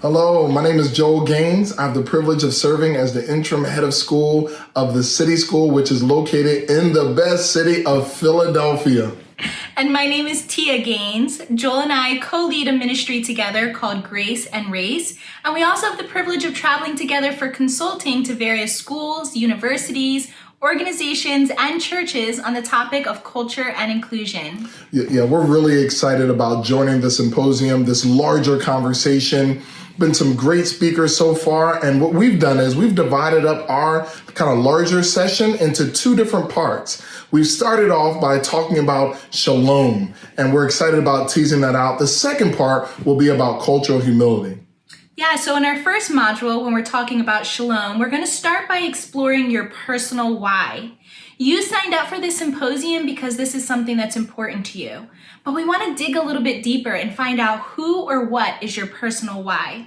Hello, my name is Joel Gaines. I have the privilege of serving as the interim head of school of the City School, which is located in the best city of Philadelphia. And my name is Tia Gaines. Joel and I co-lead a ministry together called Grace and Race. And we also have the privilege of traveling together for consulting to various schools, universities, organizations, and churches on the topic of culture and inclusion. Yeah, we're really excited about joining the symposium, this larger conversation. Been some great speakers so far, and what we've done is we've divided up our kind of larger session into two different parts. We've started off by talking about shalom, and we're excited about teasing that out. The second part will be about cultural humility. Yeah, so in our first module, when we're talking about shalom, we're going to start by exploring your personal why. You signed up for this symposium because this is something that's important to you. But we want to dig a little bit deeper and find out who or what is your personal why.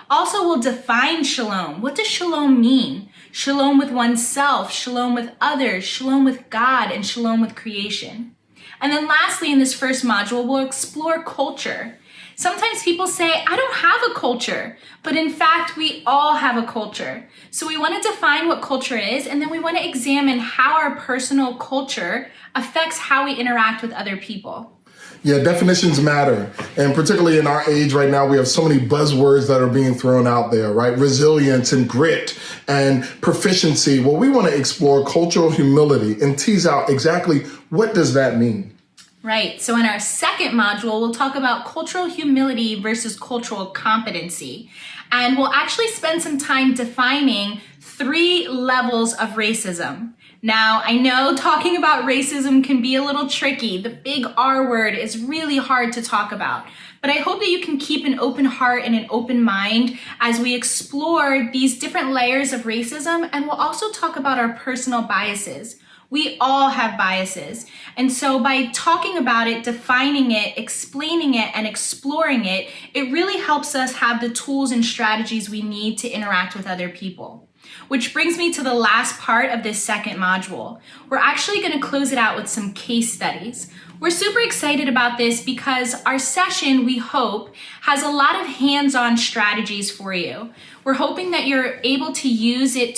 Also, we'll define shalom. What does shalom mean? Shalom with oneself, shalom with others, shalom with God, and shalom with creation. And then lastly, in this first module, we'll explore culture. Sometimes people say, I don't have a culture, but in fact, we all have a culture. So we want to define what culture is, and then we want to examine how our personal culture affects how we interact with other people. Yeah, definitions matter. And particularly in our age right now, we have so many buzzwords that are being thrown out there, right? Resilience and grit and proficiency. Well, we want to explore cultural humility and tease out exactly what does that mean. Right. So in our second module, we'll talk about cultural humility versus cultural competency. And we'll actually spend some time defining 3 levels of racism. Now, I know talking about racism can be a little tricky. The big R word is really hard to talk about. But I hope that you can keep an open heart and an open mind as we explore these different layers of racism, and we'll also talk about our personal biases. We all have biases. And so by talking about it, defining it, explaining it, and exploring it, it really helps us have the tools and strategies we need to interact with other people. Which brings me to the last part of this second module. We're actually going to close it out with some case studies. We're super excited about this because our session, we hope, has a lot of hands-on strategies for you. We're hoping that you're able to use it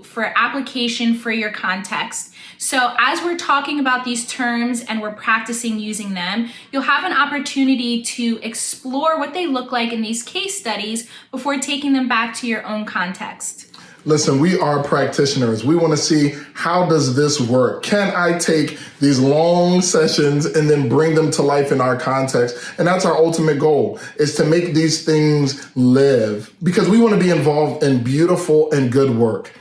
for application for your context. So as we're talking about these terms and we're practicing using them, you'll have an opportunity to explore what they look like in these case studies before taking them back to your own context. Listen, we are practitioners. We want to see, how does this work? Can I take these long sessions and then bring them to life in our context? And that's our ultimate goal, is to make these things live, because we want to be involved in beautiful and good work.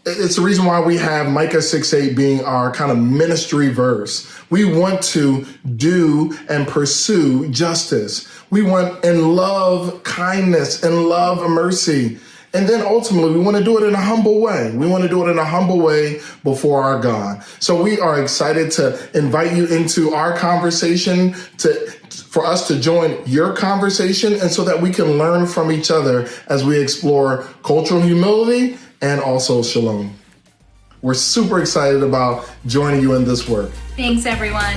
It's the reason why we have Micah 6:8 being our kind of ministry verse. We want to do and pursue justice. We want in love kindness and love mercy. And then ultimately, we want to do it in a humble way. We want to do it in a humble way before our God. So we are excited to invite you into our conversation, for us to join your conversation, and so that we can learn from each other as we explore cultural humility and also shalom. We're super excited about joining you in this work. Thanks, everyone.